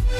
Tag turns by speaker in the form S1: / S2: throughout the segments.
S1: Okay,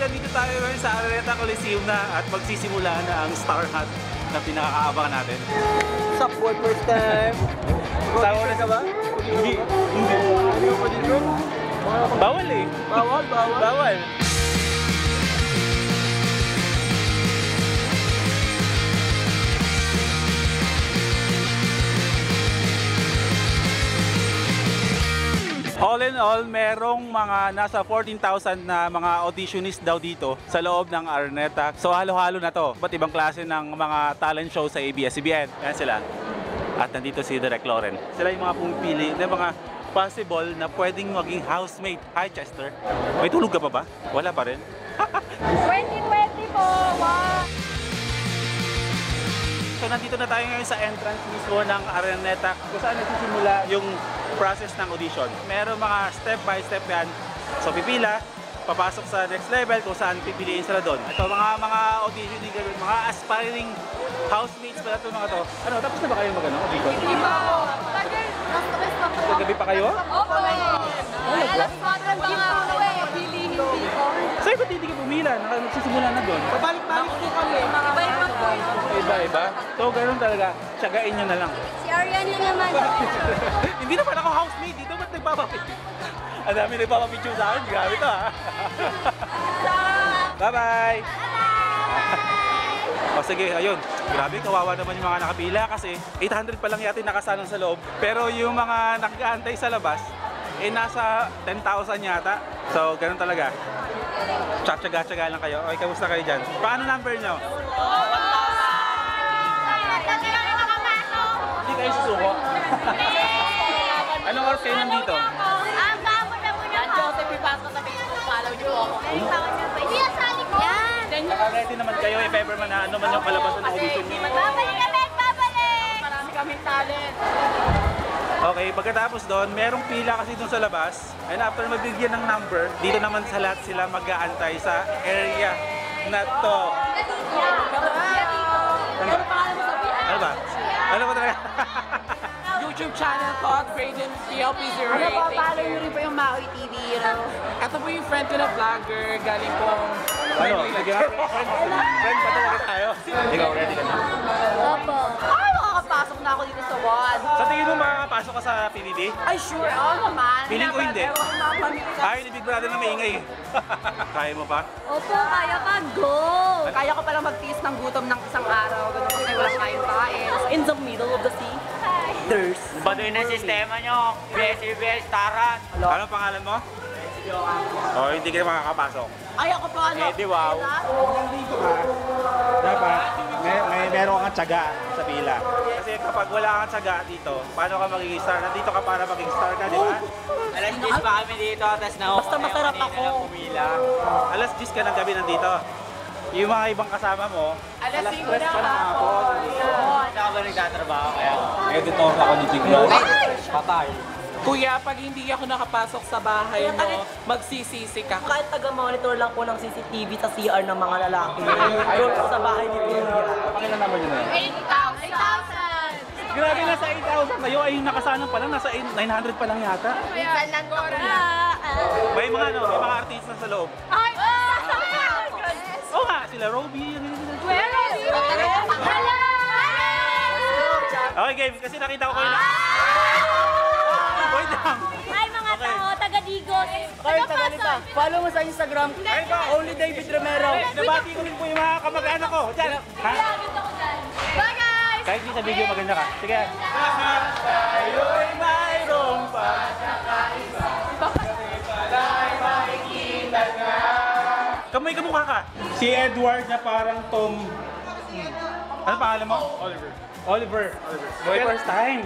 S1: nandito tayo ngayon sa Araneta Coliseum na at magsisimula na ang Star Hunt na pinakakaabangan natin.
S2: Sup boy, first time?
S1: Sawa na ka ba? Hindi. Bawal eh. Bawal. All in all, merong mga nasa 14,000 na mga auditionist daw dito sa loob ng Araneta. So halo-halo na to. Ba't ibang klase ng mga talent show sa ABS-CBN. Yan sila. At nandito si Direk Loren. Sila yung mga pumipili ng mga possible na pwedeng maging housemate. Hi Chester. May tulog ka pa ba? Wala pa rin?
S3: 2020 po! Wow!
S1: So nandito na tayo ngayon sa entrance mismo ng Araneta kung saan nagsisimula yung process ng audition. Meron mga step by step yan. So pipila, papasok sa next level kung saan pipiliin sila doon. Ito mga audition din gawin, mga aspiring housemates pala ito mga to. Ano, tapos na ba kayo audition?
S3: Hindi pa ako.
S1: Gabi pa kayo?
S3: Opo. Alas 4 pa nga ako eh. Pilihin dito.
S1: Sa'yo ba't hindi ka pumila? Nagsisimula na doon?
S2: Pabalik-balik po kami.
S3: Iba-iba po.
S1: Iba-iba? So ganoon talaga, tsagain nyo na lang.
S3: Si Ariana naman.
S1: Hindi naman ako housemate dito, ba't nagpapapicture? Ang dami nagpapapicture sa akin, grabe to ha. Bye-bye! O sige, ayun. Grabe, kawawa naman yung mga nakapila kasi 800 pa lang yata yung nakasanong sa loob. Pero yung mga nag-aantay sa labas, nasa 10,000 yata. So, ganun talaga. Tsaga-tsaga lang kayo. Okay, kamusta kayo dyan? Paano number nyo? Hindi kayo susuko? Anong oras kayo nandito?
S3: Ang gabon na muna ako.
S4: Joseph, ipasok sa Facebook, follow nyo ako.
S3: Hindi ang sali ko. Yan.
S1: Naka-ready naman kayo if ever man na ano man yung kalabasan ng audition nyo.
S3: Babalik kami! Babalik!
S4: Marami kaming talent.
S1: Okay, pagkatapos doon, merong pila kasi doon sa labas. And after mabigyan ng number, dito naman sa lahat sila mag-aantay sa area na to. Ano ba? Ano ba talaga?
S4: YouTube channel ko, Graydon PLP08.
S2: Ano pa, follow nyo rin po yung Maui TV, you know?
S4: Ito po yung friend ko na vlogger, galing pong...
S1: Ano? Sige nga, friend pa talaga tayo. Ikaw, ready ka na?
S3: Opo.
S2: Ay, makakapasok na ako dito sa one.
S1: Sa tingin mo makakapasok ka sa PBB?
S2: Ay, sure, oo naman.
S1: Feeling ko hindi.
S2: Pero mga pamilya.
S1: Ay, ni Big Brother na maingay. Kaya mo pa?
S3: Opo, kaya pa. Go!
S2: Kaya ko palang magtiis ng gutom ng isang araw. Ganun kasi wala kayong kain. In the middle of the sea, there's...
S5: Baduy na sistema nyo. BS-BS, Taran.
S1: Anong pangalan mo? Oh, hindi ka makakapasok.
S2: Ay, ako pa ano?
S5: Eh, di wow.
S1: Nandito ka, dapat meron kang tiyaga sa pila. Kasi kapag wala kang tiyaga dito, paano ka magiging star? Nandito ka para maging star ka, di ba?
S5: Alas 10 pa kami dito, tapos na
S2: Basta masarap ako.
S5: pumila.
S1: Alas 10 ka ng gabi nandito. Yung mga ibang kasama mo,
S4: Alas 5
S1: 3
S4: na
S1: pa ng hapon.
S5: Hindi ako ba nagtatrabaho kaya?
S1: Editor ako ni Big Brother. Patay.
S4: Kuya, pag hindi ako nakapasok sa bahay mo, magsisisi ka.
S2: Kahit taga-monitor lang po ng CCTV sa CR ng mga lalaki. Ayun po sa bahay ni Julia.
S1: Pakilan naman yun eh.
S3: 8,000!
S1: Grabe, nasa 8,000 kayo. Ay, yung nakasanang pa lang, nasa 900 pa lang yata.
S3: Minsan lang to.
S1: May mga artista sa loob.
S3: Ay!
S1: Oo nga, sila Robby. Okay, game. Kasi nakita ko kayo na... Wait lang.
S3: Hi mga tao, taga-Digos.
S2: Taga-Pasay. Follow mo sa Instagram.
S1: Ay ba?
S2: Only David Romero.
S1: Nabati ko rin po yung mga kamag-anak ko. Diyan. Ha?
S3: Bye guys!
S1: Kahit di sa video maganda ka. Sige. Tayo'y mayroong pagkakaiba. Kamay kamukha ka. Si Edward na parang Tom... Ano pangalan mo? Oliver. Boy, first time.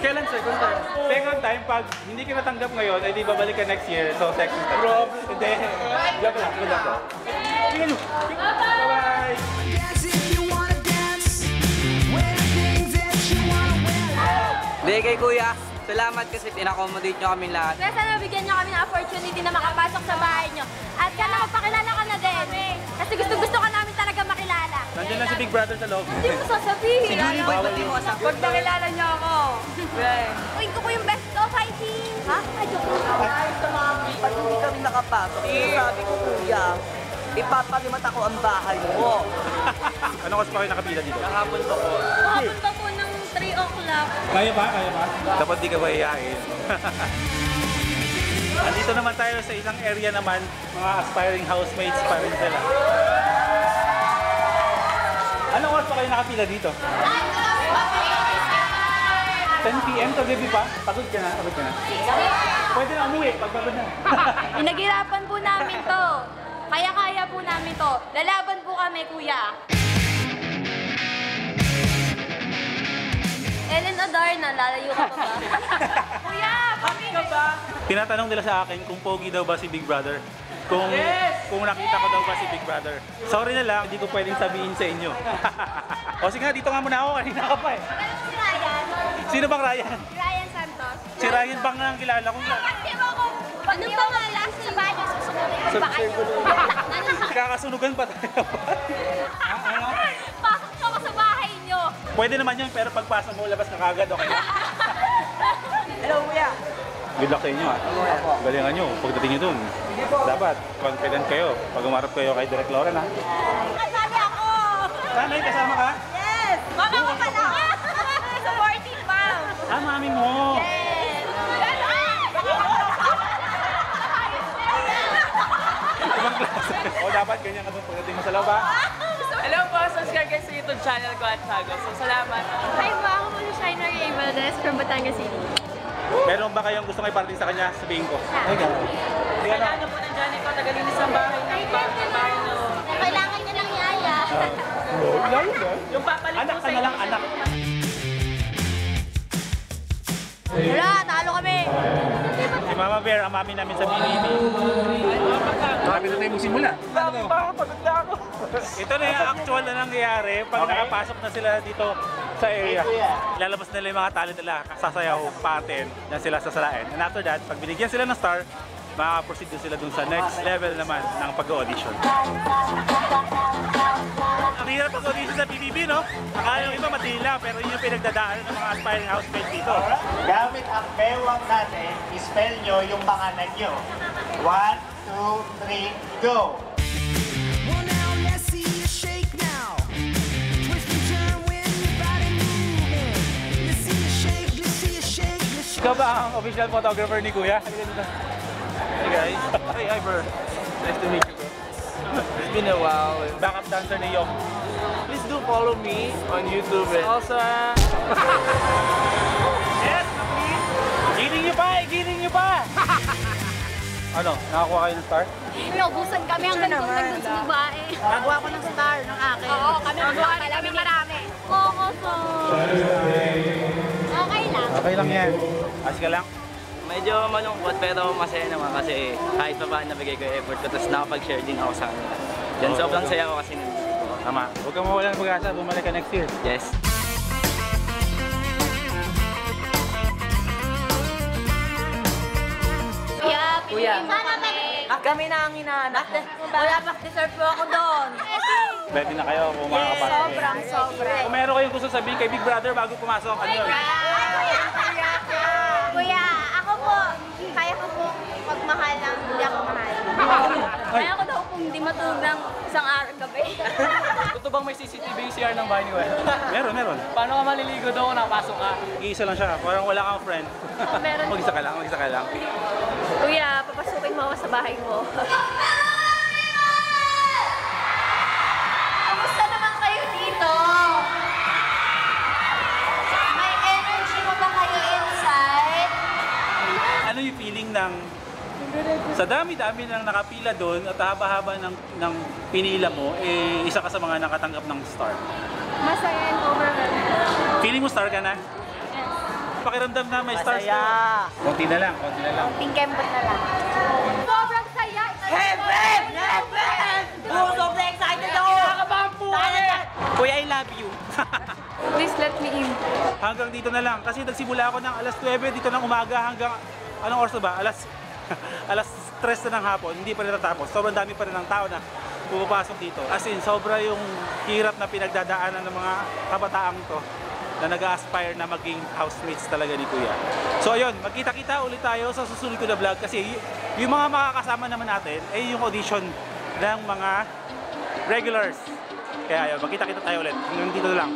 S1: Kailan second time? Second time, pag hindi ka natanggap ngayon, ay di babalik ka next year. So, second time. Bro, hindi. Joke lang. Good luck. Sige nyo. Bye-bye.
S5: Hindi kay kuya. Salamat kasi in-accommodate nyo kaming lahat.
S3: Kaya sana bigyan niyo kami ng opportunity na makapasok sa bahay niyo. At sana magpakilala ka na din. Kasi gusto ka namin talaga makilala.
S1: Nandiyan lang si Big Brother sa loob.
S3: Hindi mo sasabihin.
S5: Si Julie Boy, ba't di mo kasama?
S2: Pag nakilala niyo ako.
S3: Uy, ko po yung best ko, fighting! Ha? Ay, joke lang.
S6: Dahil sa mga pag hindi kami nakapasok, sabi ko kuya, ipapalimat ako ang bahay mo.
S1: Ano kasi pa kayo nakapila dito?
S5: Kahapon pa po.
S3: Kahapon pa po ng 3 o'clock.
S1: Kaya ba? Kaya ba? Dapat di ka mahihain. Andito naman tayo sa isang area naman, mga aspiring housemates pa rin sila. Anong oras pa kayo nakapila dito? 10 PM kagabi pa? Pagod ka na? Pagod ka na? Pwede na umuwi pag pagod na.
S3: Pinaghirapan po namin to. Kaya-kaya po namin to. Lalaban po kami, kuya. Ellen Adarna, lalayo ka pa ba? Kuya,
S4: Happy ka ba?
S1: Tinatanong nila sa akin kung pogi daw ba si Big Brother. Kung nakita ko daw ba si Big Brother. Sorry na lang, hindi ko pwedeng sabihin sa inyo. O sige nga, dito nga muna ako, kanina ka pa eh.
S3: si Ryan.
S1: Sino bang Ryan?
S3: Ryan Santos.
S1: Si Ryan bang ang kilala ko?
S3: Pati mo ako. Ano ba nga last sa banyo? Susunod yung baka niyo.
S1: Kakasunugan pa tayo.
S3: Pasok ka sa bahay niyo.
S1: Pwede naman yun, pero pagpasok mo, labas ka kagad, okay na?
S6: Hello kuya.
S1: Good luck sa inyo ha. Galingan nyo, pagdating nyo dun. Dapat, confident kayo. Pag umarap kayo kay Direk Lauren ha.
S3: Kasali ako.
S1: Nanay, kasama ka?
S3: Yes. Mama ko pala. Supporting mom.
S1: Ah, mami mo.
S3: Yes.
S1: Ibang klase. O dapat, ganyan ka dun pagdating mo sa loob ha.
S4: Hello po, subscribe kayo sa YouTube channel ko at Sago. So, salamat.
S3: Hi po, ako po si Shiner Ibaldes from Batangas City.
S1: Meron ba kayong gusto may parating sa kanya? Sabihin ko. Ay, gano'n.
S4: Kailangan po ng Johnny ko, tagalinis ang bahay ng bahay no.
S3: Kailangan niya ng yaya.
S4: Yung papalit
S1: Anak
S4: po
S1: ka
S4: sa
S1: na lang, anak.
S3: Wala, talo kami.
S1: Si Mama Bear, ang mami namin sa BBB. Marami na tayo magsimula.
S4: Pagod na ako.
S1: Ito na yung actual na nangyayari pag nakapasok na sila dito sa area. Lalabas nila yung mga talent nila, sasayaw, patin, na sila sasalain. And after that, pag binigyan sila ng star, makaka-proceed din sila dun sa next level naman ng pag-audition. Ang hirap pag-audition sa PBB, no? Akala yung iba matila, pero yun yung pinagdadaanan ng mga aspiring housemates dito.
S7: Gamit ang bewang natin, spell nyo yung pangalan nyo. 1, 2, 3, go!
S8: Well, now let's see you shake now. Twist and turn when your body moving. Let's see you shake, let's see you shake, let's shake.
S1: Ikaw ba ang official photographer ni Kuya? Hey guys. Hey, hi bro. Nice to meet you, bro.
S5: It's been a while.
S1: Backup dancer ni Yong.
S5: Please do follow me on YouTube. Also,
S1: Yes, please. Giling nyo pa, giling nyo pa! Ano, nakakuha kayo ng star?
S3: Naubusan kami hanggang doon nagdun sa babae.
S6: Nagawa ko ng star ng akin.
S3: Oo, kami magawa kami marami. Oo, so... Okay lang.
S1: Okay lang yan. As ka lang.
S5: medyo malungkot pero masaya naman kasi kahit pa paano nabigay ko yung effort ko tapos nakapag-share din ako sa kanila. Yan, sobrang saya ko kasi nandito.
S1: Tama. Huwag kang mawala ng pag-asa. Bumalik ka next year.
S5: Yes.
S3: Kuya, sana
S6: Kami na ang hinahanap. Wala pa, deserve po ako doon.
S1: Ready na kayo kung makakapasok.
S3: sobra.
S1: Kung meron kayong gusto sabihin kay Big Brother bago pumasok, ano yun?
S3: Kuya, ako po, kaya ko po magmahal ng hindi ako mahal. Kaya ko daw kung hindi matulog ng isang araw gabi.
S4: Totoo bang may CCTV CR ng bahay ni Gwen?
S1: Meron, meron.
S4: Paano ka maliligo doon kung nakapasok ka?
S1: Iisa lang siya. Parang wala kang friend.
S3: Meron po.
S1: Mag-isa ka lang, mag-isa ka lang.
S3: Kuya, papasukin mo ako sa bahay mo. Kamusta naman kayo dito? May energy mo ba kayo inside?
S1: Ano yung feeling ng sa dami-dami ng nakapila doon at haba-haba ng pinila mo, eh, isa ka sa mga nakatanggap ng star.
S3: Masaya and overwhelmed.
S1: Feeling mo star ka na? Pakiramdam na may stars
S6: Masaya.
S1: na. Konti na lang, konti na lang.
S3: Konting kembot na lang. Sobrang saya!
S6: Heaven! Heaven! Oh, sobrang excited ako!
S4: Kinakabahan po kami!
S1: Kuya, I love you.
S3: Please let me in.
S1: Hanggang dito na lang. Kasi nagsimula ako ng alas 9 dito ng umaga hanggang, anong oras na ba? Alas 3 na ng hapon. Hindi pa rin natapos. Sobrang dami pa rin ng tao na pumapasok dito. As in, sobra yung hirap na pinagdadaanan ng mga kabataang to na nag-aspire na maging housemates talaga ni Kuya. So ayun, magkita-kita ulit tayo sa susunod ko na vlog kasi yung mga makakasama naman natin ay yung audition ng mga regulars. Kaya ayun, magkita-kita tayo ulit. Hanggang dito na lang.